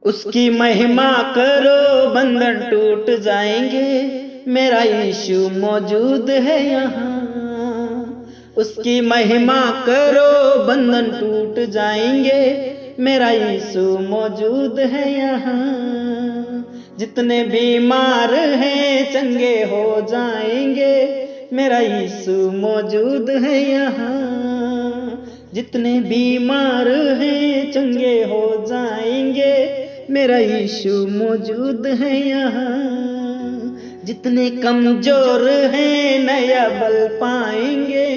उसकी महिमा करो बंधन टूट जाएंगे, मेरा यीशु मौजूद है यहाँ। उसकी महिमा करो बंधन टूट जाएंगे, मेरा यीशु मौजूद है यहाँ। जितने बीमार हैं चंगे हो जाएंगे, मेरा यीशु मौजूद है यहाँ। जितने बीमार हैं चंगे हो जाएंगे, मेरा यीशु मौजूद है यहाँ। जितने कमजोर हैं नया बल पाएंगे,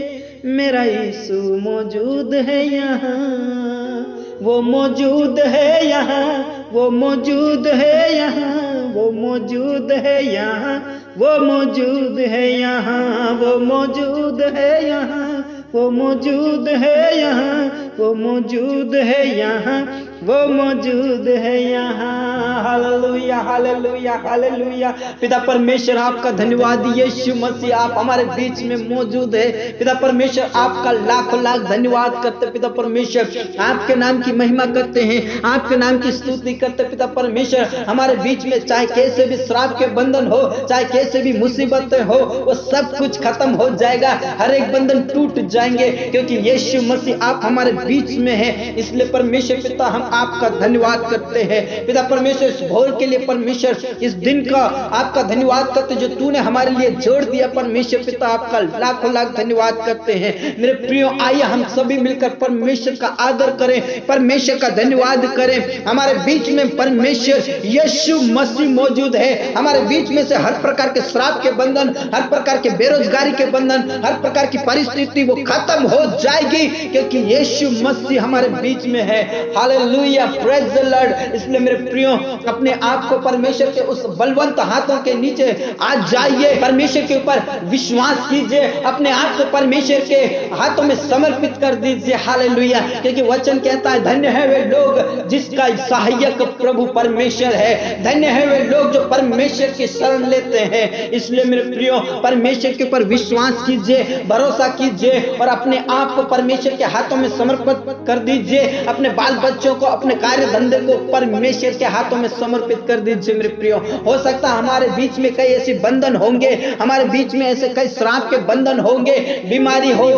मेरा यीशु मौजूद है यहाँ। वो मौजूद है यहाँ, वो मौजूद है यहाँ, वो मौजूद है यहाँ, वो मौजूद है यहाँ, वो मौजूद है यहाँ, वो मौजूद है यहाँ, वो मौजूद है यहाँ, वो मौजूद है यहाँ। Hallelujah hallelujah hallelujah. पिता परमेश्वर आपका धन्यवाद, यीशु मसीह आप हमारे बीच में मौजूद है। पिता परमेश्वर आपका लाखों लाख धन्यवाद करते। पिता परमेश्वर आपके नाम की महिमा करते हैं, आपके नाम की स्तुति करते। पिता परमेश्वर हमारे बीच में चाहे कैसे भी श्राप के बंधन हो, चाहे कैसे भी मुसीबतें हो, वो सब कुछ खत्म हो जाएगा। हर एक बंधन टूट जाएंगे क्योंकि यीशु मसीह आप हमारे बीच में है। इसलिए परमेश्वर पिता हम आपका धन्यवाद करते हैं। पिता परमेश्वर इस भोर के लिए परमेश्वर इस दिन का आपका धन्यवाद करते जो तूने हमारे लिए जोड़ दिया। परमेश्वर पिता आपका लाखों लाख धन्यवाद करते हैं। मेरे प्रियो आइए हम सभी मिलकर परमेश्वर का आदर करें, परमेश्वर का धन्यवाद करें। हमारे बीच में परमेश्वर यीशु मसीह मौजूद है। हमारे बीच में से हर प्रकार के श्राप के बंधन, हर प्रकार के बेरोजगारी के बंधन, हर प्रकार की परिस्थिति वो खत्म हो जाएगी क्योंकि यीशु मसीह हमारे बीच में है। Hallelujah, praise the Lord. इसलिए मेरे प्रियो अपने आप को परमेश्वर के उस बलवंत हाथों के नीचे आ जाइए, परमेश्वर के ऊपर विश्वास कीजिए, अपने आप को परमेश्वर के हाथों में समर्पित कर दीजिए। हालेलुया, क्योंकि वचन कहता है धन्य है वे लोग जिसका सहायक प्रभु परमेश्वर है। धन्य है वे लोग जो परमेश्वर की शरण लेते हैं। इसलिए मेरे प्रियो परमेश्वर के ऊपर विश्वास कीजिए, भरोसा कीजिए और अपने आप को परमेश्वर के हाथों में समर्पित कर दीजिए। अपने बाल बच्चों को, अपने कार्य धंधे को परमेश्वर के हाथों में समर्पित कर दीजिए। मेरे प्रियो हो सकता है हमारे बीच में कई ऐसे बंधन होंगे, हमारे बीच में ऐसे कई श्राप के बंधन होंगे, बीमारी हो,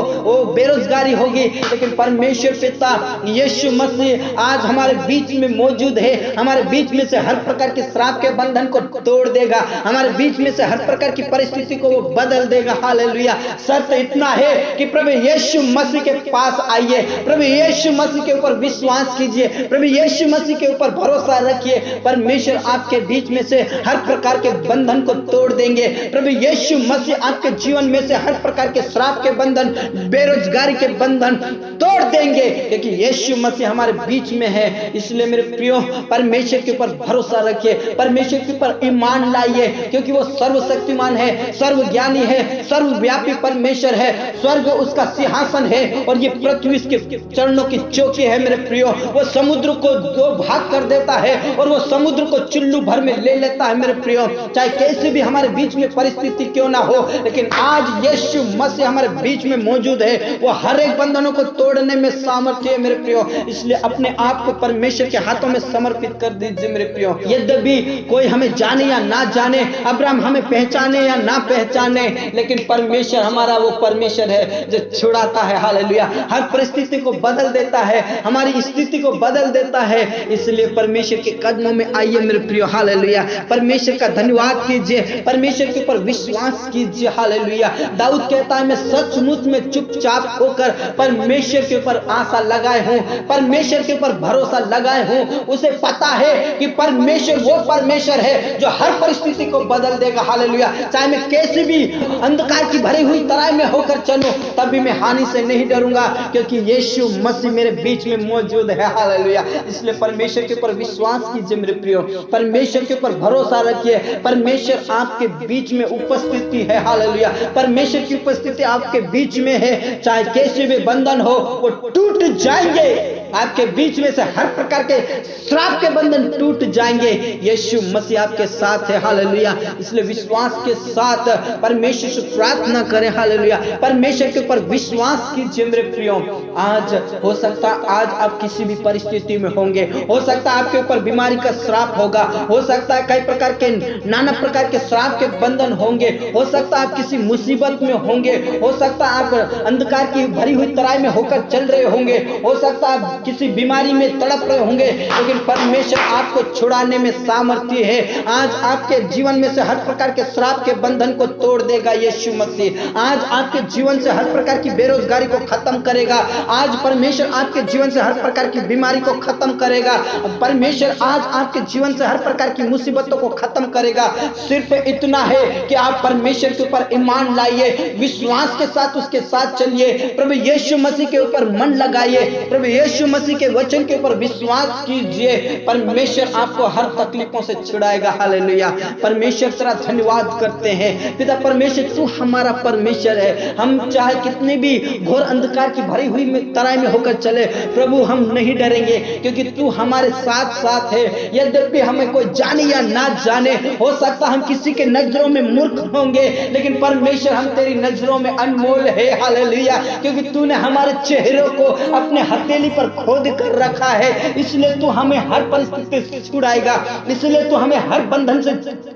बेरोजगारी होगी, लेकिन परमेश्वर पिता यीशु मसीह आज हमारे बीच में मौजूद है। हमारे बीच में से हर प्रकार के श्राप के बंधन को तोड़ देगा, हमारे बीच में से हर प्रकार की परिस्थिति को वो बदल देगा। हालेलुया। शर्त इतना है कि प्रभु यीशु मसीह के पास आइए, प्रभु यीशु मसीह के ऊपर विश्वास कीजिए, प्रभु यीशु मसीह के ऊपर भरोसा रखिए। परमेश्वर आपके बीच में से हर प्रकार के बंधन को तोड़ देंगे। प्रभु यीशु मसीह आपके जीवन में से हर प्रकार के श्राप के बंधन, बेरोजगारी के बंधन तोड़ देंगे क्योंकि यीशु मसीह हमारे बीच में है। इसलिए मेरे प्रियो परमेश्वर के ऊपर भरोसा रखिए, परमेश्वर के ऊपर ईमान लाइए क्योंकि वो सर्वशक्तिमान है, सर्वज्ञानी है, सर्वव्यापी परमेश्वर है। स्वर्ग उसका सिंहासन है और ये पृथ्वी इसके चरणों की चौकी है। मेरे प्रियो वो समुद्र को दो भाग कर देता है और वो समुद्र को चुल्लू भर में ले लेता है। मेरे प्रियो चाहे कैसे भी हमारे बीच में परिस्थिति क्यों ना हो, लेकिन आज यीशु मसीह हमारे बीच में मौजूद है। वो हर एक बंधनों को तोड़ने में सामर्थ्य है। मेरे प्रियो इसलिए अपने आप को परमेश्वर के हाथों में समर्पित कर दीजिए। मेरे प्रियो यद्यपि कोई हमें जाने या ना जाने, अब्राहम हमें पहचाने या ना पहचाने, लेकिन परमेश्वर हमारा वो परमेश्वर है जो छुड़ाता है। हालेलुया, हर परिस्थिति को बदल देता है, हमारी स्थिति को बदल देता है। इसलिए परमेश्वर के कदमों में आइए मेरे प्रियो। हालेलुया, परमेश्वर का धन्यवाद कीजिए, परमेश्वर के ऊपर विश्वास कीजिए। हालेलुया, दाऊद कहता है मैं सचमुच में चुपचाप होकर परमेश्वर के ऊपर आशा लगाए हूं, परमेश्वर के ऊपर भरोसा लगाए हूं। उसे पता है कि परमेश्वर वो परमेश्वर है जो हर परिस्थिति को बदल देगा। हालेलुया, चाहे मैं कैसे भी अंधकार की भरी हुई तराई में होकर चलूं तभी मैं हानि से नहीं डरूंगा क्योंकि यीशु मसीह मेरे बीच में मौजूद है। हालेलुया, इसलिए परमेश्वर के ऊपर विश्वास कीजिए मेरे प्रियो, परमेश्वर के ऊपर भरोसा रखिए। परमेश्वर आपके बीच में उपस्थिति है। हालेलुया, परमेश्वर की उपस्थिति आपके बीच में है। चाहे कैसे भी बंधन हो वो टूट जाएंगे आपके बीच में से हर प्रकार के श्राप के बंधन टूट जाएंगे। यीशु मसीह आपके साथ है, हालेलुया। इसलिए विश्वास के साथ परमेश्वर से प्रार्थना करें, हालेलुया। परमेश्वर के ऊपर विश्वास कीजिए मेरे प्रियो। आज हो सकता है आज आप किसी भी परिस्थिति में होंगे, हो सकता है आपके ऊपर बीमारी का श्राप होगा, हो सकता है कई प्रकार के नाना प्रकार के श्राप के बंधन होंगे, हो सकता है आप किसी मुसीबत में होंगे, हो सकता है आप अंधकार की भरी हुई तराई में होकर चल रहे होंगे, हो सकता है आप किसी बीमारी में तड़प रहे होंगे, लेकिन परमेश्वर आपको छुड़ाने में सामर्थ्य है। आज आपके जीवन में से हर प्रकार के श्राप के बंधन को तोड़ देगा यीशु मसीह। आज आपके जीवन से हर प्रकार की बेरोजगारी को खत्म करेगा। आज परमेश्वर आपके जीवन से हर प्रकार की बीमारी को खत्म करेगा। परमेश्वर आज आपके जीवन से हर प्रकार की मुसीबतों को खत्म करेगा। सिर्फ इतना है कि आप परमेश्वर के ऊपर ईमान लाइए, विश्वास के साथ उसके साथ चलिए, प्रभु यीशु मसीह के ऊपर मन लगाइए, प्रभु यीशु मसीह के वचन के ऊपर विश्वास कीजिए। परमेश्वर आपको हर तकलीफों से छुड़ाएगा, हालेलुया। परमेश्वर तेरा धन्यवाद करते हैं पिता परमेश्वर, तू हमारा परमेश्वर है। हम चाहे कितने भी घोर अंधकार की भरी हुई तराई में होकर चले, प्रभु हम नहीं डरेंगे, क्योंकि तू हमारे साथ साथ है। यद्यपि हमें कोई जाने या ना जाने, हो सकता हम किसी के नजरों में मूर्ख होंगे, लेकिन परमेश्वर हम तेरी नजरों में अनमोल है, हालेलुया। क्योंकि तूने हमारे चेहरों को अपने हथेली पर खोद कर रखा है, इसलिए तू हमें हर परिस्थिति से छुड़ाएगा, इसलिए तू हमें हर बंधन से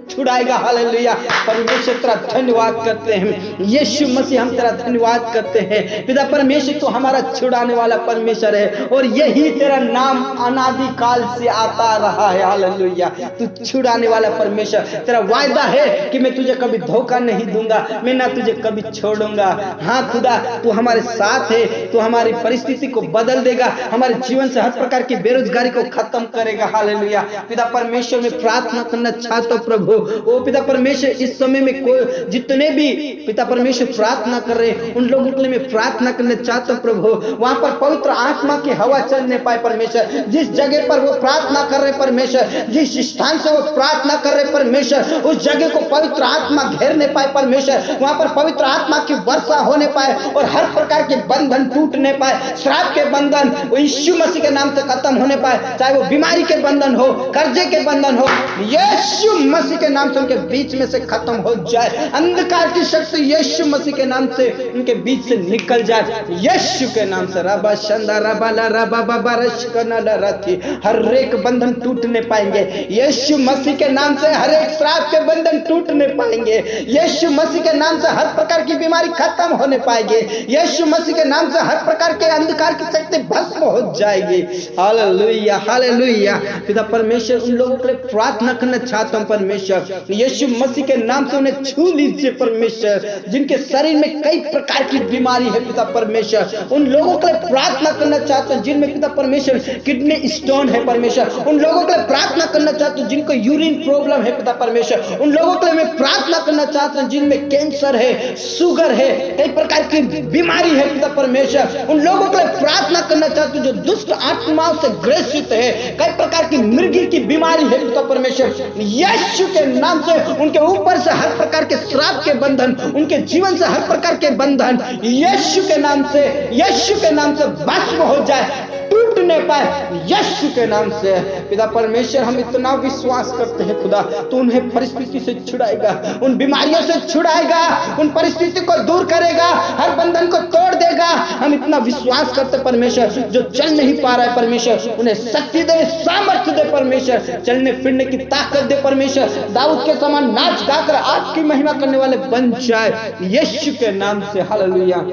छुड़ाएगा, हालेलुया। परमेश्वर तेरा धन्यवाद करते हैं यीशु मसीह, हम तेरा धन्यवाद करते हैं पिता परमेश्वर, तू हमारा छुड़ाने वाला परमेश्वर है और यही तेरा नाम अनादि काल से आता रहा है, हालेलुया। तू छुड़ाने वाला परमेश्वर, तेरा वायदा है कि मैं तुझे कभी धोखा नहीं दूंगा, मैं ना तुझे कभी छोड़ूंगा। हाँ खुदा, तू हमारे साथ है, तू हमारी परिस्थिति को बदल देगा, हमारे जीवन से हर प्रकार की बेरोजगारी को खत्म करेगा, हालेलुया। पिता परमेश्वर में प्रार्थना करना चाहता हूं प्रभु, ओ पिता परमेश्वर, इस समय में कोई जितने भी पिता परमेश्वर प्रार्थना कर रहे हैं उन लोगों के लिए मैं प्रार्थना करना चाहता हूं प्रभु, वहां पर पवित्र आत्मा की हवा चलने पाए परमेश्वर। जिस जगह पर वो प्रार्थना कर रहे परमेश्वर, जिस स्थान से वो प्रार्थना कर रहे परमेश्वर, उस जगह को पवित्र आत्मा घेरने पाए परमेश्वर, वहां पर पवित्र आत्मा की वर्षा होने पाए और हर प्रकार के बंधन टूटने पाए, श्राप के बंधन यीशु मसीह के नाम से खत्म होने पाए, चाहे वो बीमारी के बंधन हो, कर्जे के बंधन हो, यीशु मसीह के नाम से उनके बीच में से खत्म हो जाए। अंधकार की शक्ति यीशु मसीह के नाम से उनके बीच से निकल जाए, यीशु के नाम से। रबा शंदा रबाला रबा बाबा रशकना लरथी, हर एक बंधन टूटने पाएंगे यीशु मसीह के नाम से, हर एक श्राप के बंधन टूटने पाएंगे यीशु मसीह के नाम से, हर प्रकार की बीमारी खत्म होने पाएंगे यीशु मसीह के नाम से, हर प्रकार के अंधकार की शक्ति भस्म हो जाएगी, हालेलुया हालेलुया। पिता परमेश्वर, उन लोगों के लिए प्रार्थना करना चाहता हूं परमेश्वर, यीशु मसीह के नाम से उन्हें छू लीजिए परमेश्वर, जिनके शरीर में कई प्रकार की बीमारी है पिता परमेश्वर, उन लोगों के लिए प्रार्थना करना चाहता हूं जिनमें पिता परमेश्वर किडनी स्टोन है परमेश्वर, उन लोगों के लिए प्रार्थना करना चाहता हूं जिनको यूरिन प्रॉब्लम है पिता परमेश्वर, उन लोगों के लिए मैं प्रार्थना करना चाहता हूं जिनमें कैंसर है, शुगर है, कई प्रकार की बीमारी है पिता परमेश्वर, उन लोगों के लिए प्रार्थना करना चाहता हूं जो दुष्ट आत्माओं से ग्रसित है, कई प्रकार की मृगी की बीमारी है पिता परमेश्वर, यीशु के नाम से उनके ऊपर से हर प्रकार के श्राप के बंधन, उनके जीवन से हर प्रकार के बंधन यीशु के नाम से, यीशु के नाम से भस्म हो जाए, टूटने पाए यीशु के नाम से। पिता परमेश्वर, हम इतना विश्वास करते हैं खुदा, तू उन्हें परिस्थिति से छुड़ाएगा, उन बीमारियों से छुड़ाएगा, उन परिस्थिति को दूर करेगा, हर बंधन को तोड़ देगा। हम इतना विश्वास करते परमेश्वर, जो चल नहीं पा रहा है परमेश्वर उन्हें शक्ति दे, सामर्थ्य दे परमेश्वर, चलने फिरने की ताकत दे परमेश्वर, दाऊद के समान नाच गाकर आपकी महिमा करने वाले बन जाए यीशु के नाम से, हालेलुया।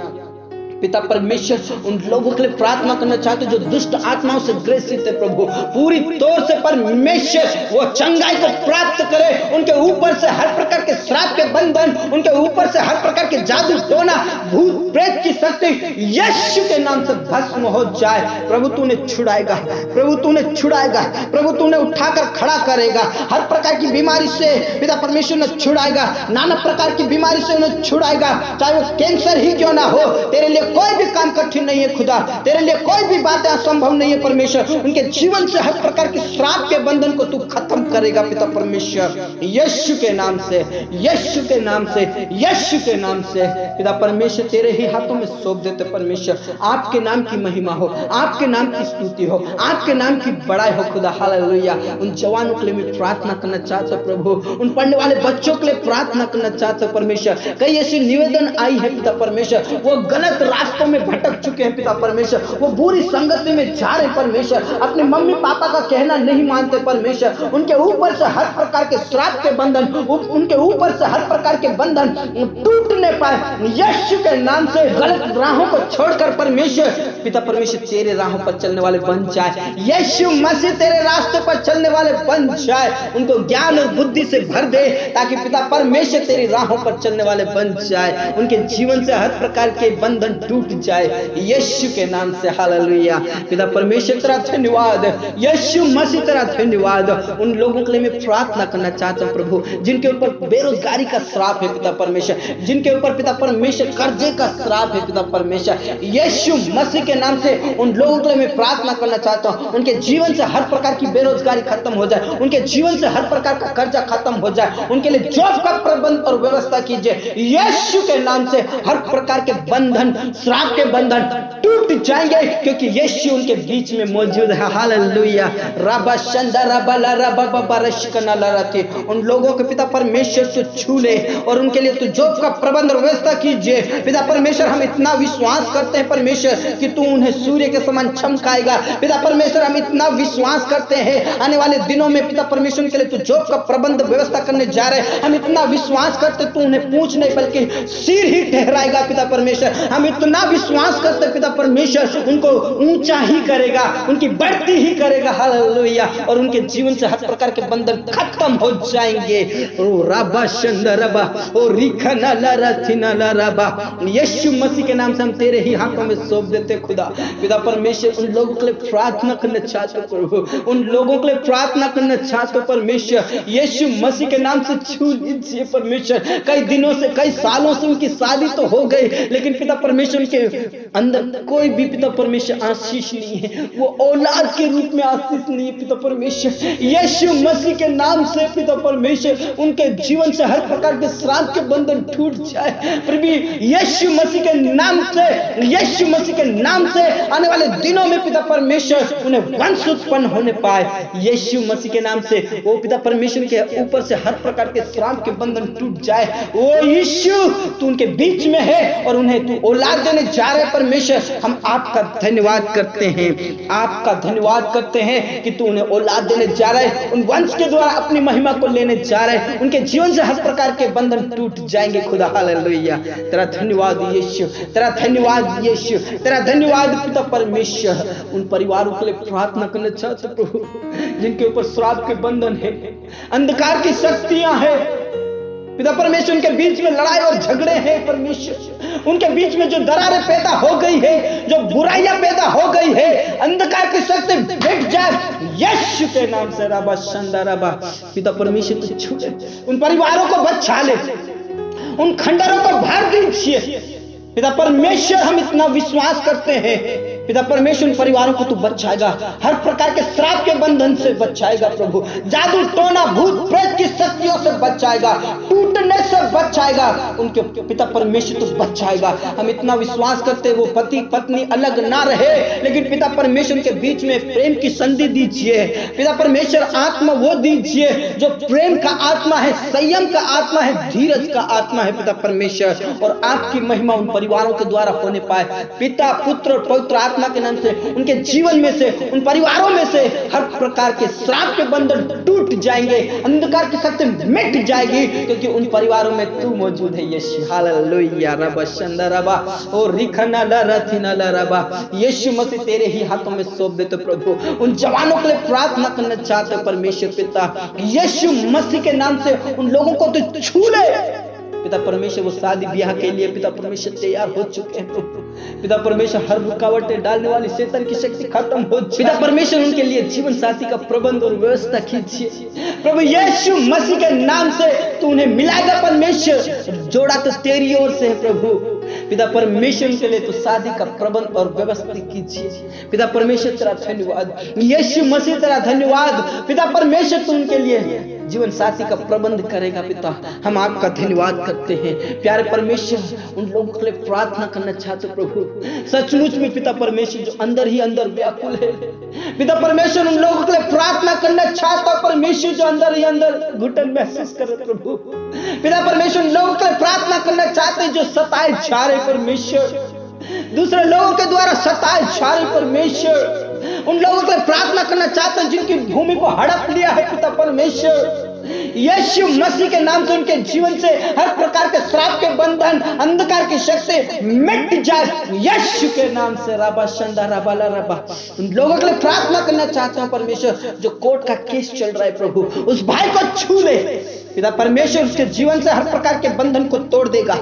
पिता परमेश्वर, उन लोगों के लिए प्रार्थना करना चाहते जो दुष्ट आत्माओं से ग्रसित है प्रभु, पूरी तौर से परमेश्वर वो चंगाई को प्राप्त करे, उनके ऊपर से हर प्रकार के श्राप के बंधन, उनके ऊपर से हर प्रकार के जादू टोना, भूत प्रेत की शक्ति यीशु के नाम से भस्म हो जाए। प्रभु तूने छुड़ाएगा, प्रभु तूने छुड़ाएगा, प्रभु तूने उठाकर खड़ा करेगा, हर प्रकार की बीमारी से पिता परमेश्वर ने छुड़ाएगा, नाना प्रकार की बीमारी से उन्हें छुड़ाएगा, चाहे वो कैंसर ही क्यों ना हो, तेरे लिए कोई भी काम कठिन नहीं है खुदा, तेरे लिए कोई भी बातें असंभव नहीं है परमेश्वर। उनके जीवन से हर प्रकार के श्राप के बंधन को तू खत्म करेगा पिता परमेश्वर, यीशु के नाम से, यीशु के नाम से, यीशु के नाम से पिता परमेश्वर तेरे ही हाथों में सौंप देते परमेश्वर। आपके नाम की महिमा हो, आपके नाम की स्तुति हो, आपके नाम की बड़ाई हो खुदा। हालेलुया। उन जवानों के लिए मैं प्रार्थना करना चाहता हूं प्रभु, उन पढ़ने वाले बच्चों के लिए प्रार्थना करना चाहता हूं परमेश्वर। कई ऐसी निवेदन आई है पिता परमेश्वर, वो गलत रास्तों में भटक चुके हैं पिता परमेश्वर, वो बुरी संगति में जा रहे परमेश्वर, अपने मम्मी पापा का कहना नहीं मानते परमेश्वर। उनके ऊपर से हर प्रकार के श्राप के बंधन, उनके ऊपर से हर प्रकार के बंधन टूटने पाए यीशु के नाम से। गलत राहों को छोड़कर परमेश्वर पिता परमेश्वर तेरे राहों पर चलने वाले बन जाए, यीशु मसीह तेरे रास्ते पर चलने वाले बन जाए। उनको ज्ञान और बुद्धि से भर दे ताकि पिता परमेश्वर तेरी राहों पर चलने वाले बन जाए, उनके जीवन से हर प्रकार के बंधन टूट जाए यीशु के नाम से। हालेलुया। पिता परमेश्वर तेरा धन्यवाद, यीशु मसीह तेरा धन्यवाद। उन लोगों के लिए मैं प्रार्थना करना चाहता हूं प्रभु जिनके ऊपर बेरोजगारी का श्राप है पिता परमेश्वर, जिनके ऊपर पिता परमेश्वर कर्जे का श्राप है पिता परमेश्वर, यीशु मसीह के नाम से उन लोगों के लिए मैं प्रार्थना करना चाहता हूं। उनके जीवन से हर प्रकार की बेरोजगारी खत्म हो जाए, उनके जीवन से हर प्रकार का कर्जा खत्म हो जाए, उनके लिए जॉब का प्रबंध और व्यवस्था कीजिए यीशु के नाम से। हर प्रकार के बंधन, श्राप के बंधन टूट जाएंगे क्योंकि यीशु उनके बीच में मौजूद है। हालेलुया। रबा शंदा रबा ला रबा बबा रशकना लरती। उन लोगों के पिता परमेश्वर से छू ले और उनके लिए तू जॉब का प्रबंध और व्यवस्था कीजिए पिता परमेश्वर। हम इतना विश्वास करते हैं परमेश्वर कि तू उन्हें सूर्य के समान चमकाएगा पिता परमेश्वर। हम इतना विश्वास करते हैं आने वाले दिनों में पिता परमेश्वर के लिए तू जॉब का प्रबंध व्यवस्था करने जा रहे हैं। हम इतना विश्वास करते तू उन्हें पूंछ नहीं बल्कि सिर ही ठहराएगा पिता परमेश्वर। हम इतना विश्वास करते पिता परमेश्वर उनको ऊंचा ही करेगा, उनकी बढ़ती ही करेगा। हालेलुया। और उनके जीवन से हर प्रकार के बंधन खत्म हो जाएंगे। ओ रबा शंदरबा ओ रिखना लरथिना लरबा। यीशु मसीह के नाम से हम तेरे ही हाथों में सौंप देते खुदा। पिता परमेश्वर उन लोगों के लिए प्रार्थना करना चाहते प्रभु, उन लोगों के लिए प्रार्थना करना चाहते परमेश्वर। यीशु मसीह के नाम से छू लीजिए परमेश्वर। कई दिनों से, कई सालों से उनकी शादी तो हो गई लेकिन पिता परमेश्वर उनके अंदर कोई भी पिता परमेश्वर आशीष नहीं है, वो औलाद के रूप में आशीष नहीं है पिता परमेश्वर। यीशु मसीह के नाम से पिता परमेश्वर उनके जीवन से हर प्रकार के श्राप के बंधन टूट जाए प्रभु। यीशु मसीह के नाम से, यीशु मसीह के नाम से आने वाले दिनों में पिता परमेश्वर उन्हें वंश उत्पन्न होने पाए यीशु मसीह के नाम से। वो पिता परमेश्वर के ऊपर से हर प्रकार के श्राप के बंधन टूट जाए। ओ यीशु तू उनके बीच में है और उन्हें तू औलाद देने जा रहे परमेश्वर। हम आपका धन्यवाद करते हैं, आपका धन्यवाद करते हैं कि तू उन्हें औलाद देने जा रहा है, उन वंश के द्वारा अपनी महिमा को लेने जा रहे हैं। उनके जीवन से हर प्रकार के बंधन टूट जाएंगे खुदा। हालेलुया। तेरा धन्यवाद यीशु, तेरा धन्यवाद यीशु, तेरा धन्यवाद पिता परमेश्वर। उन परिवारों के लिए प्रार्थना करना चाहते प्रभु जिनके ऊपर श्राप के बंधन है, अंधकार की शक्तियां हैं पिता परमेश्वर। उनके बीच में लड़ाई और झगड़े हैं परमेश्वर, उनके बीच में जो दरारें पैदा हो गई है, जो बुराइयां पैदा हो गई है, अंधकार की शक्ति मिट जाए यीशु के नाम से। रबा शंदा रबा पिता परमेश्वर को छूटे, उन परिवारों को बचा ले, उन खंडरों को भर दीजिए पिता परमेश्वर। हम इतना विश्वास करते हैं पिता परमेश्वर परिवारों को तू बचाएगा, हर प्रकार के श्राप के बंधन से बचाएगा प्रभु। जादू टोना भूत प्रेत की शक्तियों से बचाएगा, टूटने से बचाएगा, उनके पिता परमेश्वर तू बचाएगा। हम इतना विश्वास करते हैं वो पति पत्नी अलग ना रहे लेकिन पिता परमेश्वर के बीच में प्रेम की संधि दीजिए पिता परमेश्वर। आत्मा वो दीजिए जो प्रेम का आत्मा है, संयम का आत्मा है, धीरज का आत्मा है पिता परमेश्वर। और आपकी महिमा उन परिवारों के द्वारा होने पाए पिता पुत्र और पवित्र आत्मा के नाम से। उनके जीवन में से, उन परिवारों में से हर प्रकार के श्राप के बंधन टूट जाएंगे, अंधकार की शक्ति मिट जाएगी क्योंकि उन परिवारों में तू मौजूद है यीशु। हालेलुया। रबा शंदा रबा और रिखना लरथिना लरबा। यीशु मसीह तेरे ही हाथों में सौंप देते प्रभु। उन जवानों के लिए प्रार्थना करना चाहते परमेश्वर पिता यीशु मसीह के नाम से उन लोगों को तू छू ले पिता परमेश्वर। वो शादी ब्याह के लिए पिता परमेश्वर तैयार हो चुके हैं पिता परमेश्वर। हर रुकावटें डालने वाली शैतान की शक्ति खत्म हो पिता परमेश्वर। उनके लिए जीवन साथी का प्रबंध और व्यवस्था कीजिए प्रभु यीशु मसीह के नाम से। तू उन्हें मिलाएगा परमेश्वर, जोड़ा तो तेरी ओर से है प्रभु। पिता परमेश्वर के लिए तो शादी का प्रबंध और व्यवस्था कीजिए। पिता परमेश्वर तेरा धन्यवाद, यीशु मसीह तेरा धन्यवाद। पिता परमेश्वर तू उनके लिए जीवन साथी का प्रबंध करेगा। पिता हम आपका धन्यवाद करते हैं। प्यारे परमेश्वर उन लोगों के लिए प्रार्थना करना चाहते प्रभु, सचमुच में पिता परमेश्वर जो अंदर ही अंदर व्याकुल है। पिता परमेश्वर उन लोगों के लिए प्रार्थना करना चाहता परमेश्वर जो अंदर ही अंदर घुटन महसूस करे प्रभु। पिता परमेश्वर उन लोगों के लिए प्रार्थना करना चाहते जो सताए जा रहे परमेश्वर, दूसरे लोगों के द्वारा सताए जा रहे परमेश्वर, उन लोगों के लिए प्रार्थना करना चाहते हैं जिनकी भूमि को हड़प लिया है पिता परमेश्वर। यीशु मसीह के नाम से उनके जीवन से हर प्रकार के श्राप के बंधन, अंधकार की शक्ति मिट जाए यीशु के नाम से। राबा शंदा राबाला राबा उन लोगों के लिए प्रार्थना करना चाहता हूं परमेश्वर जो कोर्ट का केस चल रहा है प्रभु, उस भाई को छू ले पिता परमेश्वर, उसके जीवन से हर प्रकार के बंधन को तोड़ देगा।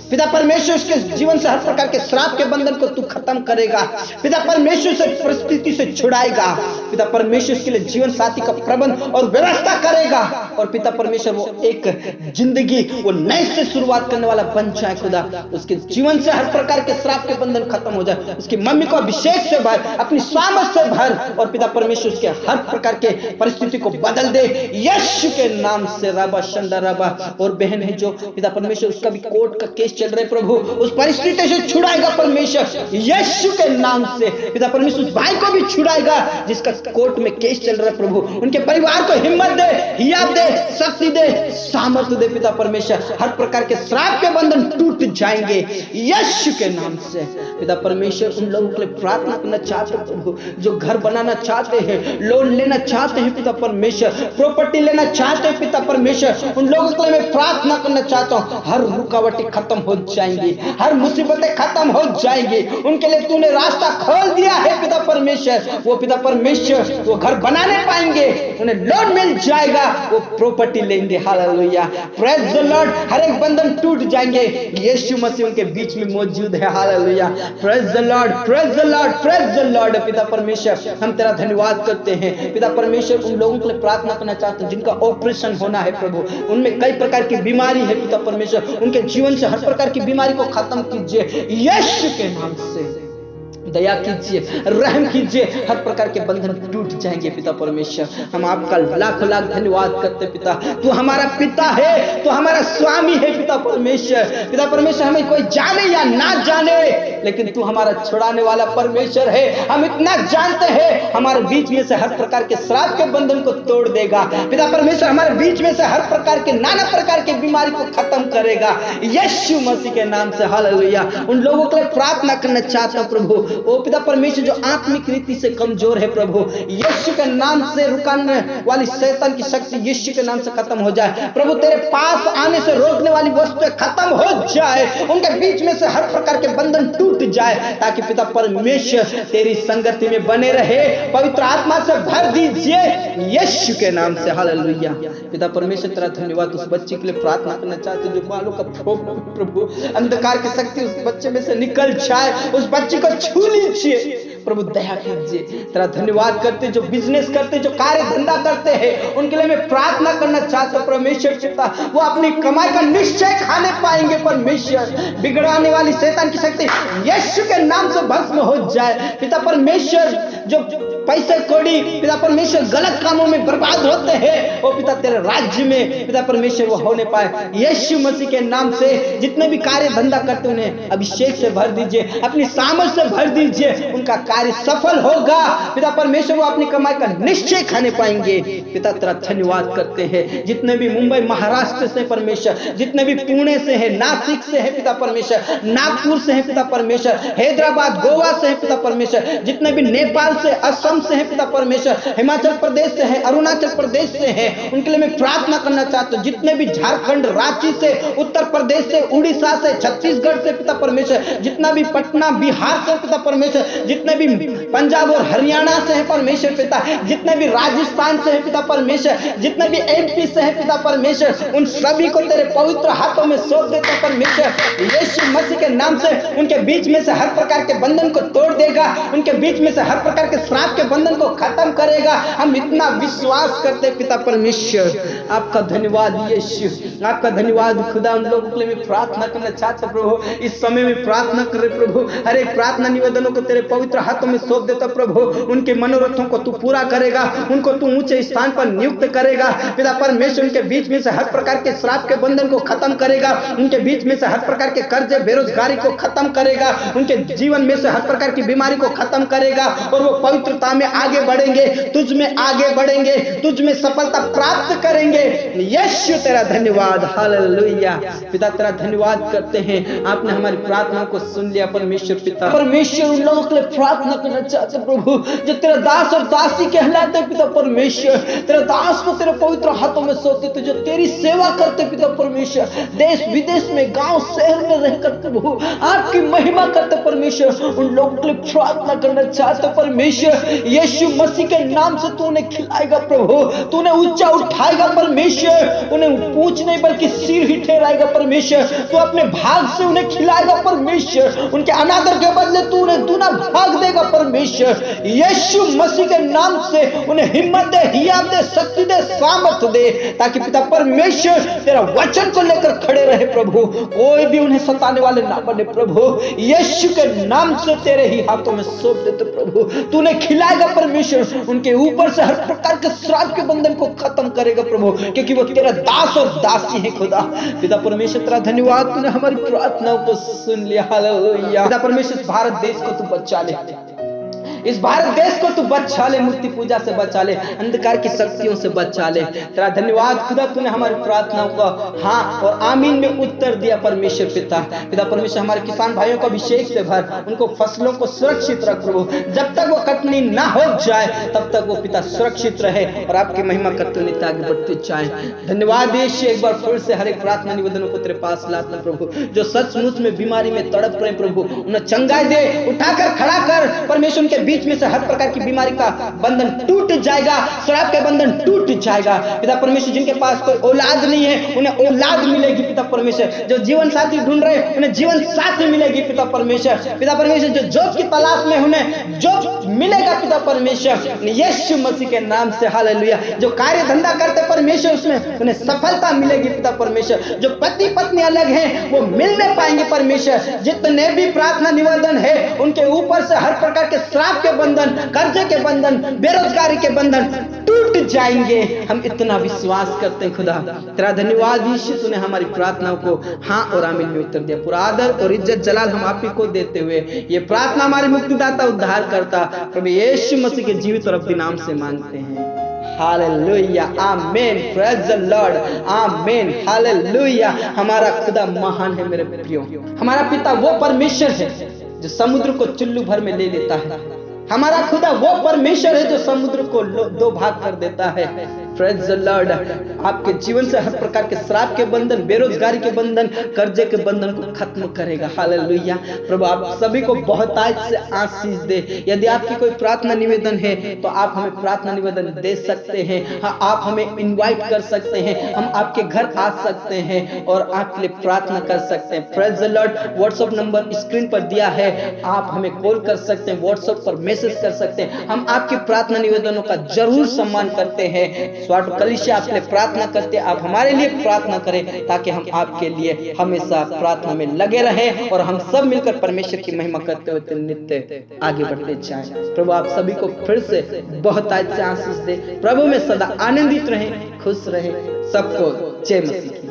पिता परमेश्वर उसके जीवन से हर प्रकार के श्राप के बंधन को तू खत्म करेगा। पिता परमेश्वर से परिस्थिति से छुड़ाएगा। पिता परमेश्वर उसके लिए जीवन साथी का प्रबंध और व्यवस्था करेगा। और पिता परमेश्वर वो एक जिंदगी वो नए से शुरुआत करने वाला बन जाए खुदा। उसके जीवन से हर प्रकार के श्राप के बंधन खत्म हो जाए। उसकी मम्मी को अभिषेक से भर, अपनी सामर्थ से भर, और पिता परमेश्वर उसके हर प्रकार के परिस्थिति को बदल दे यीशु के नाम से। राबा शंदराबा और बहन है जो पिता परमेश्वर उसका भी कोर्ट का केस चल रहा है प्रभु, उस परिस्थिति से छुड़ाएगा परमेश्वर यीशु के नाम से। पिता परमेश्वर उस भाई को भी छुड़ाएगा जिसका कोर्ट में केस चल रहा है प्रभु। उनके परिवार को हिम्मत दे, हियाब दे, शक्ति दे, सामर्थ्य दे पिता परमेश्वर। हर प्रकार के श्राप के बंधन टूट जाएंगे यीशु के नाम से। पिता परमेश्वर उन लोगों के लिए प्रार्थना करना चाहते हैं प्रभु जो घर बनाना चाहते हैं, लोन लेना चाहते हैं पिता परमेश्वर, प्रॉपर्टी लेना चाहते हैं पिता परमेश्वर, उन लोगों के लिए मैं प्रार्थना करना चाहता हूं। हर रुकावटें खत्म हो जाएंगी, हर मुसीबतें खत्म हो जाएंगी। उनके लिए तूने रास्ता खोल दिया है पिता परमेश्वर। वो पिता परमेश्वर वो घर बनाने पाएंगे, उन्हें लोन मिल जाएगा, वो प्रॉपर्टी लेंगे। Hallelujah, praise the lord. हर एक बंधन टूट जाएंगे, यीशु मसीह उनके बीच में मौजूद है। Hallelujah, praise the Lord, praise the Lord, praise the Lord. पिता परमेश्वर हम तेरा धन्यवाद करते हैं। पिता परमेश्वर उन लोगों के लिए प्रार्थना करना चाहते हैं जिनका ऑपरेशन होना है प्रभु, उनमें कई प्रकार की बीमारी है पिता परमेश्वर, उनके जीवन से हर प्रकार की बीमारी को खत्म कीजिए यीशु के नाम से। दया कीजिए, रहम कीजिए, हर प्रकार के बंधन टूट जाएंगे पिता परमेश्वर। हम आपका लाख लाख धन्यवाद करते पिता। तू हमारा पिता है, तू हमारा स्वामी है पिता परमेश्वर। पिता परमेश्वर हमें कोई जाने या ना जाने, लेकिन तू हमारा छुड़ाने वाला परमेश्वर है। हम इतना जानते हैं हमारे बीच में से हर प्रकार के श्राप के बंधन को तोड़ देगा पिता परमेश्वर। हमारे बीच में से हर प्रकार के नाना प्रकार की बीमारी को खत्म करेगा यीशु मसीह के नाम से। हालेलुया, उन लोगों के लिए प्रार्थना करना चाहता हूं प्रभु ओ पिता परमेश्वर जो आत्मिक रीति से कमजोर है प्रभु, यीशु के नाम से रुकाने वाली शैतान की शक्ति यीशु के नाम से खत्म हो जाए प्रभु। तेरे पास आने से रोकने वाली वस्तुएं खत्म हो जाए, उनके बीच में से हर प्रकार के बंधन टूट जाए, ताकि पिता परमेश्वर तेरी संगति में बने रहे। पवित्र आत्मा से भर दीजिए यीशु के नाम से। हालेलुया, पिता परमेश्वर तेरा धन्यवाद। उस बच्चे के लिए प्रार्थना करना चाहते जो बालों का प्रॉब्लम प्रभु, अंधकार की शक्ति उस बच्चे में से निकल जाए, उस बच्चे को छू लीजिए प्रभु, दया कीजिए। तेरा धन्यवाद करते जो बिजनेस करते, जो कार्य धंधा करते हैं, उनके लिए मैं प्रार्थना करना चाहता हूं परमेश्वर पिता, वो अपनी कमाई का निश्चय खाने पाएंगे परमेश्वर। बिगड़ाने वाली शैतान की शक्ति यीशु के नाम से भस्म हो जाए पिता परमेश्वर। जो पैसे कौड़ी पिता परमेश्वर गलत कामों में बर्बाद होते हैं, वो पिता तेरे राज्य में पिता परमेश्वर वो होने पाए यीशु मसीह के नाम से। जितने भी कार्य धंधा करते उन्हें अभिषेक से भर दीजिए, अपनी सामर्थ से भर दीजिए, उनका कार्य सफल होगा पिता परमेश्वर। वो अपनी कमाई का निश्चय खाने पाएंगे पिता। तेरा धन्यवाद करते हैं। जितने भी मुंबई महाराष्ट्र से परमेश्वर, जितने भी पुणे से है, नासिक से है पिता परमेश्वर, नागपुर से है पिता परमेश्वर, हैदराबाद गोवा से है पिता परमेश्वर, जितने भी नेपाल से, असम से है पिता परमेश्वर, हिमाचल प्रदेश से है, अरुणाचल प्रदेश से है, उनके लिए मैं प्रार्थना करना चाहता हूं। जितने भी झारखंड, रांची से, उत्तर प्रदेश से, उड़ीसा से, छत्तीसगढ़ से पिता परमेश्वर, जितना भी पटना बिहार से पिता परमेश्वर, जितने भी पंजाब और हरियाणा से है परमेश्वर पिता, जितने भी राजस्थान से है पिता परमेश्वर, जितने भी एमपी से है पिता परमेश्वर, उन सभी को तेरे पवित्र हाथों में सौंप देता परमेश्वर यीशु मसीह के नाम से। उनके बीच में से हर प्रकार के बंधन को तोड़ देगा, उनके बीच में से हर प्रकार के श्राप के बंधन को खत्म करेगा। हम इतना विश्वास करते पिता परमेश्वर। आपका धन्यवाद यीशु, आपका धन्यवाद खुदा। उन लोगों के लिए मैं प्रार्थना करना चाहता प्रभु, इस समय में प्रार्थना करे प्रभु, हर एक प्रार्थना निवेदनों को तेरे पवित्र हाथों में सौंप देता प्रभु। उनके मनोरथों को तू पूरा करेगा, उनको तू ऊंचे स्थान पर नियुक्त करेगा पिता परमेश्वर। उनके बीच में से हर प्रकार के श्राप के बंधन को खत्म करेगा, उनके बीच में से हर प्रकार के कर्जे बेरोजगारी को खत्म करेगा, उनके जीवन में से हर प्रकार की बीमारी को खत्म करेगा और वो पवित्रता में आगे बढ़ेंगे, तुझ में आगे बढ़ेंगे, तुझ में सफलता प्राप्त करेंगे। यीशु तेरा धन्यवाद, हालेलुया। पिता तेरा धन्यवाद करते हैं, आपने हमारी प्रार्थना को सुन लिया परमेश्वर। पिता परमेश्वर उन लोगों के लिए प्रार्थना करना चाहते प्रभु जो तेरा दास और दासी कहलाते पिता परमेश्वर। तेरा दास को तेरे पवित्र हाथों में सौंप देते जो तेरी सेवा करते पिता परमेश्वर, देश विदेश में गांव शहर में रहकर प्रभु आपकी महिमा करते परमेश्वर। उन लोगों के लिए प्रार्थना करना चाहते परमेश्वर, यीशु मसीह के नाम से तू उन्हें खिलाएगा प्रभु, तू उन्हें ऊंचा उठाएगा परमेश्वर, उन्हें पूंछ नहीं बल्कि सिर ही ठहराएगा परमेश्वर। तू अपने भाग से उन्हें खिलाएगा परमेश्वर, उनके अनादर के बदले तू उन्हें दूना भाग देगा परमेश्वर। यीशु मसीह के नाम से उन्हें हिम्मत दे, हिया दे, शक्ति दे, सामर्थ दे, ताकि पिता परमेश्वर तेरा वचन को लेकर खड़े रहे प्रभु, कोई भी उन्हें सताने वाले ना बने प्रभु। यीशु के नाम से तेरे ही हाथों में सौंप देते प्रभु, तूने खिलाएगा परमेश्वर, उनके ऊपर से हर प्रकार के श्राप के बंधन को खत्म करेगा प्रभु, क्योंकि वो तेरा दास और दासी है खुदा। पिता परमेश्वर तेरा धन्यवाद, तूने हमारी प्रार्थनाओं को सुन लिया, हालेलुया। पिता परमेश्वर भारत देश को तू बचा ले, इस भारत देश को तू बचा ले, मूर्ति पूजा से बचा ले, अंधकार की शक्तियों से बचा ले। तेरा धन्यवाद खुदा, तूने हमारी प्रार्थनाओं का हाँ और आमीन में उत्तर दिया परमेश्वर। पिता परमेश्वर हमारे किसान भाइयों को अभिषेक से भर, उनको फसलों को सुरक्षित रख प्रभु, जब तक वो कटनी ना हो जाए तब तक वो पिता सुरक्षित रहे और आपकी महिमा करते हुए आगे बढ़ते जाए। धन्यवाद यीशु, एक बार फिर से हर एक प्रार्थना निवेदनों को तेरे पास लाता प्रभु, जो सचमुच में बीमारी में तड़प रहे प्रभु, उन्हें चंगाई दे, उठाकर खड़ा कर परमेश्वर। उनके बीच में से हर प्रकार की बीमारी का बंधन टूट जाएगा, श्राप का बंधन टूट जाएगा पिता परमेश्वर। जिनके पास कोई औलाद नहीं है उन्हें औलाद मिलेगी पिता परमेश्वर, जो जीवन साथी ढूंढ रहे हैं उन्हें जीवन साथी मिलेगी पिता परमेश्वर। पिता परमेश्वर जो जॉब की तलाश में उन्हें जॉब मिलेगा पिता परमेश्वर, यीशु मसीह के नाम से, हालेलुया। जो कार्य धंधा करते परमेश्वर उसमें उन्हें सफलता मिलेगी पिता परमेश्वर। जो पति पत्नी अलग हैं वो मिलने पाएंगे परमेश्वर। जितने भी प्रार्थना निवेदन है उनके ऊपर से हर प्रकार के श्राप के बंधन, कर्जे के बंधन, बेरोजगारी के बंधन टूट जाएंगे। हम इतना विश्वास करते हैं खुदा। तेरा धन्यवाद यीशु, तूने हमारी प्रार्थनाओं को हाँ और आमीन में उत्तर दिया। पूरा आदर और इज्जत जलाल हम आप ही को देते हुए ये प्रार्थना हमारे मुक्तिदाता उद्धार करता प्रभु यीशु मसीह के जीवित और अपने नाम से मांगते हैं, हालेलुया, आमीन, प्रेज द लॉर्ड, आमीन, हालेलुया। हमारा खुदा महान है मेरे प्रियो। हमारा पिता वो परमेश्वर है जो समुद्र को चुल्लू भर में ले लेता है। हमारा खुदा वो परमेश्वर है जो समुद्र को दो भाग कर देता है। Praise the Lord. आपके जीवन से हर प्रकार के श्राप के बंधन, बेरोजगारी के बंधन, कर्जे के बंधन को खत्म करेगा, हालेलुया। प्रभु आप सभी को बहुतायत से आशीष दे। यदि आपकी कोई प्रार्थना निवेदन है तो आप हमें प्रार्थना निवेदन दे सकते हैं। हाँ, आप हमें इनवाइट कर सकते हैं, हम आपके घर आ सकते हैं और आपके लिए प्रार्थना कर सकते हैं। Praise the Lord. WhatsApp number screen पर दिया है, आप हमें कॉल कर सकते हैं, व्हाट्सएप पर मैसेज कर सकते हैं। हम आपकी प्रार्थना निवेदनों का जरूर सम्मान करते हैं। स्वाट कलीसिया आपके लिए प्रार्थना करते हैं, आप हमारे लिए प्रार्थना करें ताकि हम आपके लिए हमेशा प्रार्थना में लगे रहें और हम सब मिलकर परमेश्वर की महिमा करते हुए नित्य आगे बढ़ते जाएं। प्रभु आप सभी को फिर से बहुत आशीष दे। प्रभु में सदा आनंदित रहें, खुश रहें। सबको जय मसीह।